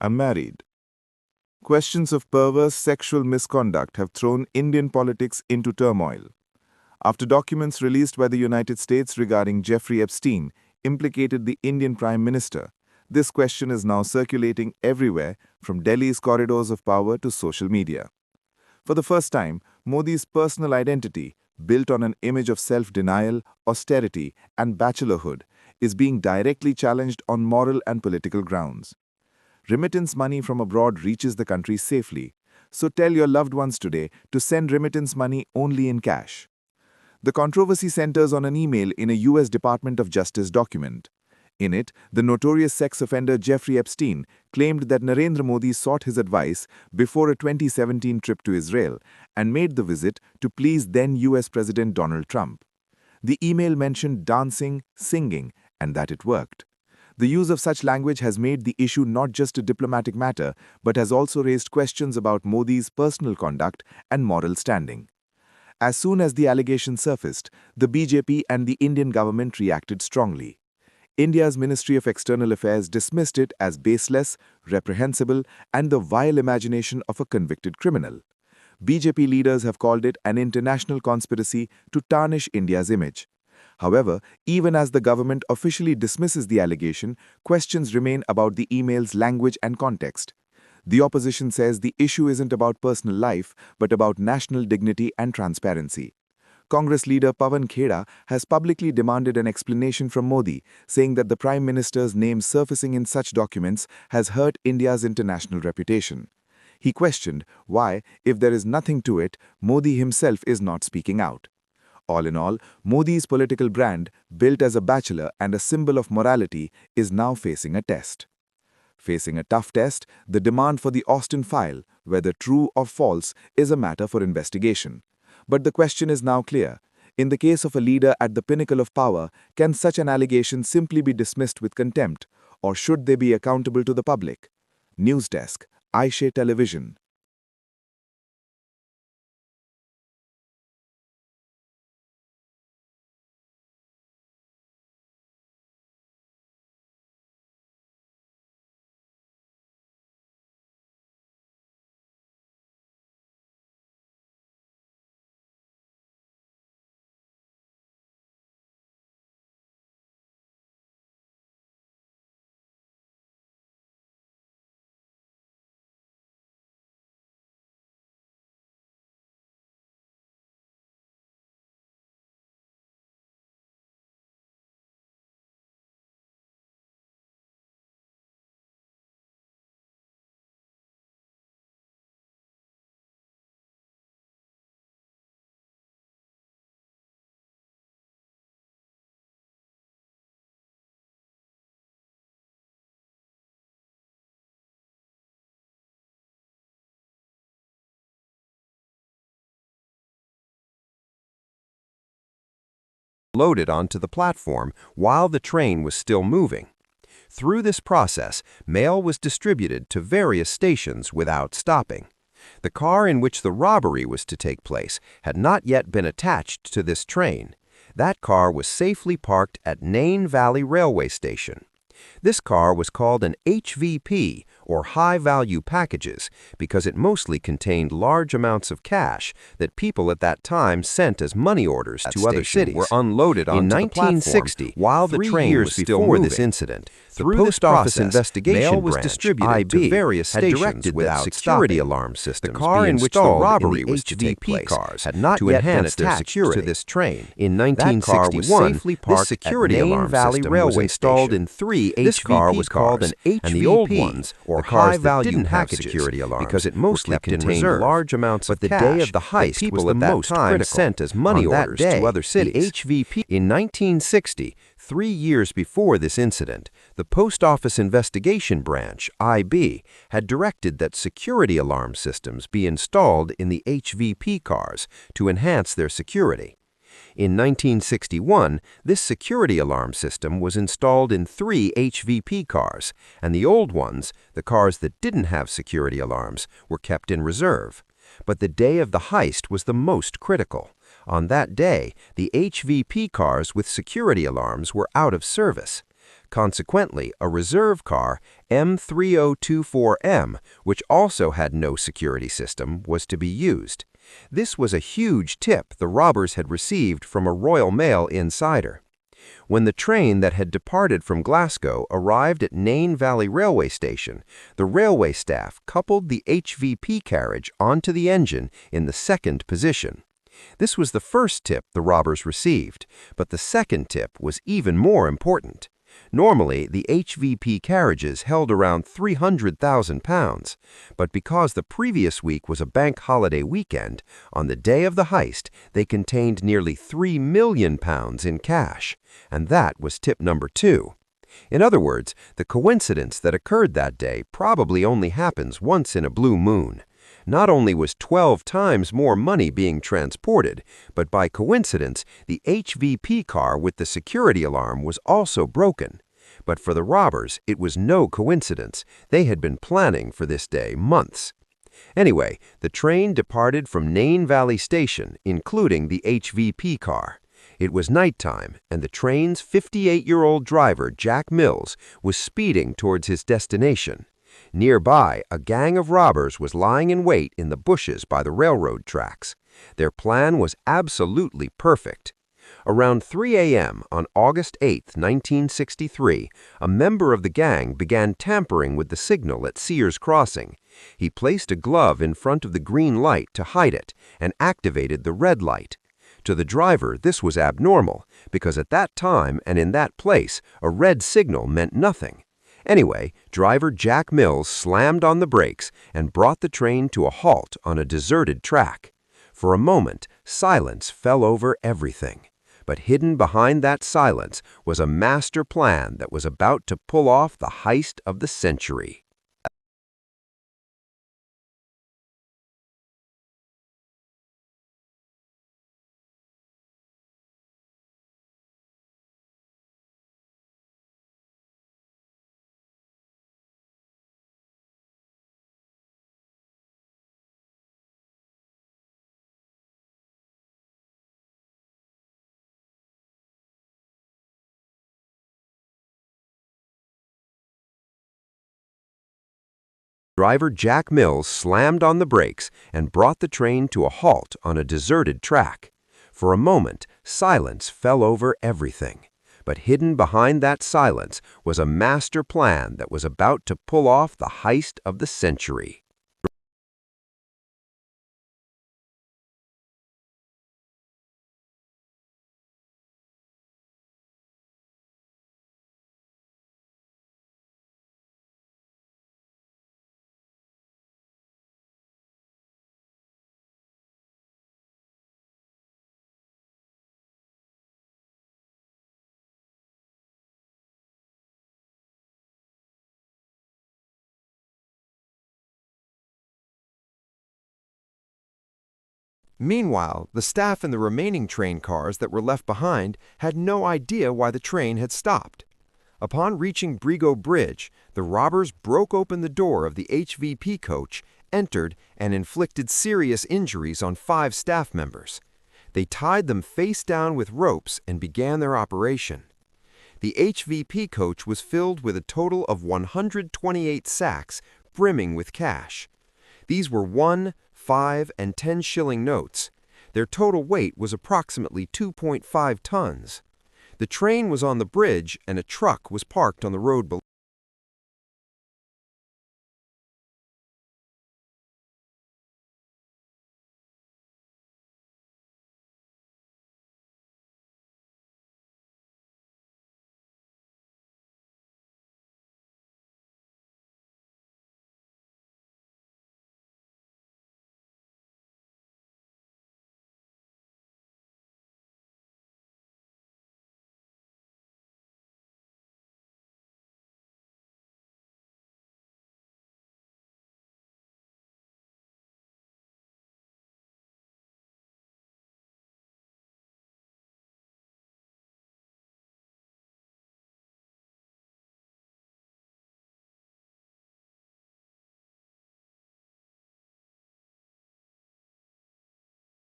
I'm married. Questions of perverse sexual misconduct have thrown Indian politics into turmoil. After documents released by the United States regarding Jeffrey Epstein implicated the Indian Prime Minister, this question is now circulating everywhere from Delhi's corridors of power to social media. For the first time, Modi's personal identity, built on an image of self-denial, austerity, and bachelorhood, is being directly challenged on moral and political grounds. Remittance money from abroad reaches the country safely, so tell your loved ones today to send remittance money only in cash. The controversy centers on an email in a US Department of Justice document. In it, the notorious sex offender Jeffrey Epstein claimed that Narendra Modi sought his advice before a 2017 trip to Israel and made the visit to please then US President Donald Trump. The email mentioned dancing, singing, and that it worked. The use of such language has made the issue not just a diplomatic matter, but has also raised questions about Modi's personal conduct and moral standing. As soon as the allegation surfaced, the BJP and the Indian government reacted strongly. India's Ministry of External Affairs dismissed it as baseless, reprehensible, and the vile imagination of a convicted criminal. BJP leaders have called it an international conspiracy to tarnish India's image. However, even as the government officially dismisses the allegation, questions remain about the email's language and context. The opposition says the issue isn't about personal life, but about national dignity and transparency. Congress leader Pawan Kheda has publicly demanded an explanation from Modi, saying that the Prime Minister's name surfacing in such documents has hurt India's international reputation. He questioned why, if there is nothing to it, Modi himself is not speaking out. All in all, Modi's political brand, built as a bachelor and a symbol of morality, is now facing a test. Facing a tough test, the demand for the Epstain File, whether true or false, is a matter for investigation. But the question is now clear. In the case of a leader at the pinnacle of power, can such an allegation simply be dismissed with contempt, or should they be accountable to the public? News Desk, Aisha Television. Loaded onto the platform while the train was still moving. Through this process, mail was distributed to various stations without stopping. The car in which the robbery was to take place had not yet been attached to this train. That car was safely parked at Nain Valley Railway Station. This car was called an HVP, or high-value packages, because it mostly contained large amounts of cash that people at that time sent as money orders to other cities. Were unloaded onto the platform. In 1960, while the train was still moving, this incident, the Post Office Investigation Branch distributed to various stations without security alarm systems. The car in which the robbery was to take place had not yet been attached to this train. In 1961, this security alarm system was installed in 3 HVP cars, and the old ones, or high-value packages, security alarms, because it mostly contained large amounts of cash. But the day of the heist people at that time sent as money orders to other cities. HVP. In 1960, 3 years before this incident, the Post Office Investigation Branch, IB, had directed that security alarm systems be installed in the HVP cars to enhance their security. In 1961, this security alarm system was installed in 3 HVP cars, and the old ones, the cars that didn't have security alarms, were kept in reserve. But the day of the heist was the most critical. On that day, the HVP cars with security alarms were out of service. Consequently, a reserve car, M3024M, which also had no security system, was to be used. This was a huge tip the robbers had received from a Royal Mail insider. When the train that had departed from Glasgow arrived at Nain Valley Railway Station, the railway staff coupled the HVP carriage onto the engine in the second position. This was the first tip the robbers received, but the second tip was even more important. Normally, the HVP carriages held around £300,000, but because the previous week was a bank holiday weekend, on the day of the heist, they contained nearly £3 million in cash, and that was tip number 2. In other words, the coincidence that occurred that day probably only happens once in a blue moon. Not only was 12 times more money being transported, but by coincidence, the HVP car with the security alarm was also broken. But for the robbers, it was no coincidence. They had been planning for this day months. Anyway, the train departed from Nain Valley Station, including the HVP car. It was nighttime, and the train's 58-year-old driver, Jack Mills, was speeding towards his destination. Nearby, a gang of robbers was lying in wait in the bushes by the railroad tracks. Their plan was absolutely perfect. Around 3 a.m. on August 8, 1963, a member of the gang began tampering with the signal at Sears Crossing. He placed a glove in front of the green light to hide it and activated the red light. To the driver, this was abnormal, because at that time and in that place, a red signal meant nothing. Anyway, driver Jack Mills slammed on the brakes and brought the train to a halt on a deserted track. For a moment, silence fell over everything. But hidden behind that silence was a master plan that was about to pull off the heist of the century. Driver Jack Mills slammed on the brakes and brought the train to a halt on a deserted track. For a moment, silence fell over everything. But hidden behind that silence was a master plan that was about to pull off the heist of the century. Meanwhile, the staff in the remaining train cars that were left behind had no idea why the train had stopped. Upon reaching Brigo Bridge, the robbers broke open the door of the HVP coach, entered, and inflicted serious injuries on 5 staff members. They tied them face down with ropes and began their operation. The HVP coach was filled with a total of 128 sacks brimming with cash. These were 1, 5, and 10 shilling notes. Their total weight was approximately 2.5 tons. The train was on the bridge and a truck was parked on the road below.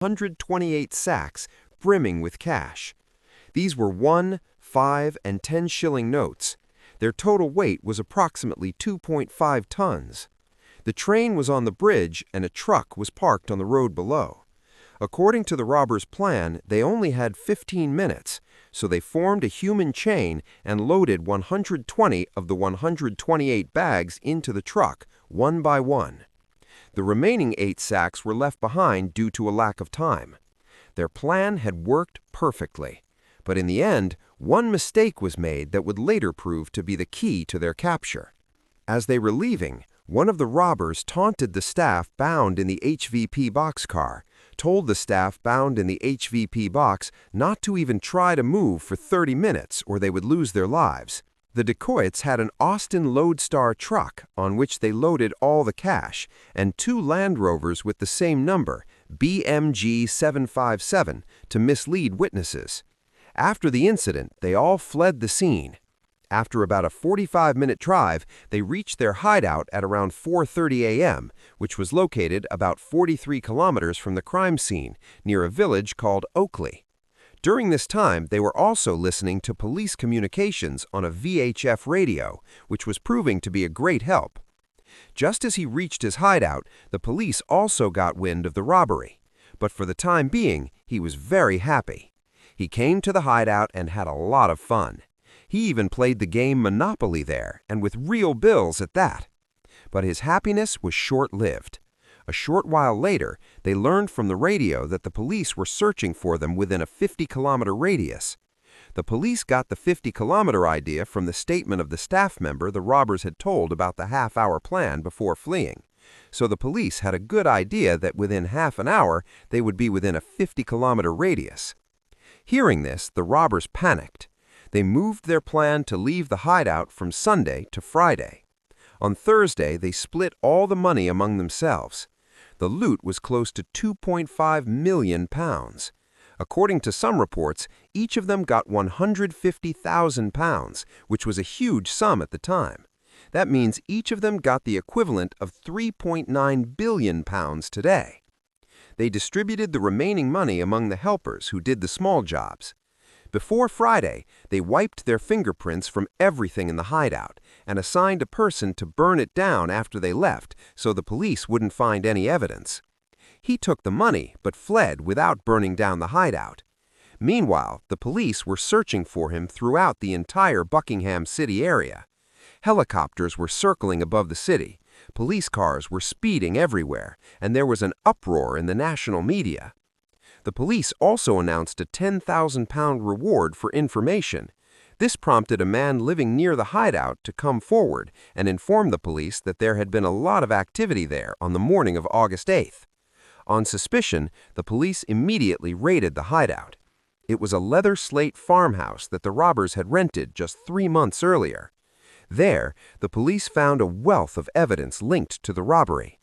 "128 sacks brimming with cash. These were 1, 5, and 10 shilling notes. Their total weight was approximately 2.5 tons. The train was on the bridge and a truck was parked on the road below. According to the robbers' plan, they only had 15 minutes, so they formed a human chain and loaded 120 of the 128 bags into the truck, one by one. The remaining 8 sacks were left behind due to a lack of time. Their plan had worked perfectly, but in the end, one mistake was made that would later prove to be the key to their capture. As they were leaving, one of the robbers taunted the staff bound in the HVP boxcar, told the staff bound in the HVP box not to even try to move for 30 minutes or they would lose their lives. The dacoits had an Austin Lodestar truck on which they loaded all the cash and 2 Land Rovers with the same number, BMG 757, to mislead witnesses. After the incident, they all fled the scene. After about a 45-minute drive, they reached their hideout at around 4:30 a.m., which was located about 43 kilometers from the crime scene, near a village called Oakley. During this time, they were also listening to police communications on a VHF radio, which was proving to be a great help. Just as he reached his hideout, the police also got wind of the robbery. But for the time being, he was very happy. He came to the hideout and had a lot of fun. He even played the game Monopoly there, and with real bills at that. But his happiness was short-lived. A short while later, they learned from the radio that the police were searching for them within a 50-kilometer radius. The police got the 50-kilometer idea from the statement of the staff member the robbers had told about the half-hour plan before fleeing. So the police had a good idea that within half an hour they would be within a 50-kilometer radius. Hearing this, the robbers panicked. They moved their plan to leave the hideout from Sunday to Friday. On Thursday, they split all the money among themselves. The loot was close to 2.5 million pounds. According to some reports, each of them got 150,000 pounds, which was a huge sum at the time. That means each of them got the equivalent of 3.9 billion pounds today. They distributed the remaining money among the helpers who did the small jobs. Before Friday, they wiped their fingerprints from everything in the hideout and assigned a person to burn it down after they left so the police wouldn't find any evidence. He took the money but fled without burning down the hideout. Meanwhile, the police were searching for him throughout the entire Buckingham City area. Helicopters were circling above the city, police cars were speeding everywhere, and there was an uproar in the national media. The police also announced a £10,000 reward for information. This prompted a man living near the hideout to come forward and inform the police that there had been a lot of activity there on the morning of August 8th. On suspicion, the police immediately raided the hideout. It was a leather slate farmhouse that the robbers had rented just 3 months earlier. There, the police found a wealth of evidence linked to the robbery.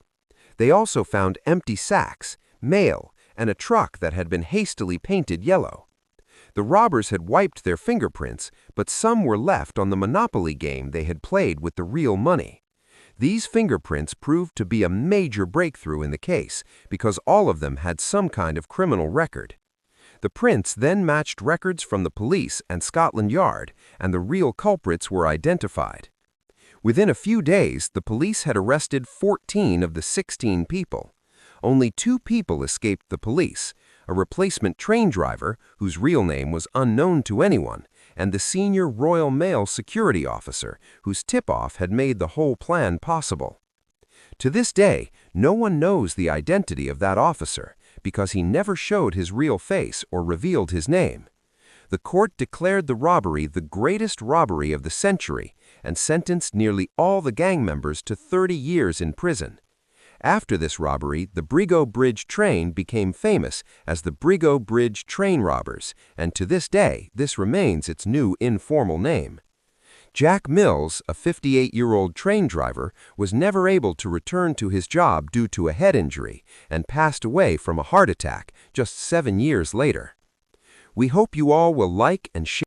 They also found empty sacks, mail, and a truck that had been hastily painted yellow. The robbers had wiped their fingerprints, but some were left on the Monopoly game they had played with the real money. These fingerprints proved to be a major breakthrough in the case because all of them had some kind of criminal record. The prints then matched records from the police and Scotland Yard, and the real culprits were identified. Within a few days, the police had arrested 14 of the 16 people. Only 2 people escaped the police, a replacement train driver, whose real name was unknown to anyone, and the senior Royal Mail security officer, whose tip-off had made the whole plan possible. To this day, no one knows the identity of that officer, because he never showed his real face or revealed his name. The court declared the robbery the greatest robbery of the century and sentenced nearly all the gang members to 30 years in prison. After this robbery, the Brigo Bridge train became famous as the Brigo Bridge Train Robbers, and to this day, this remains its new informal name. Jack Mills, a 58-year-old train driver, was never able to return to his job due to a head injury and passed away from a heart attack just 7 years later. We hope you all will like and share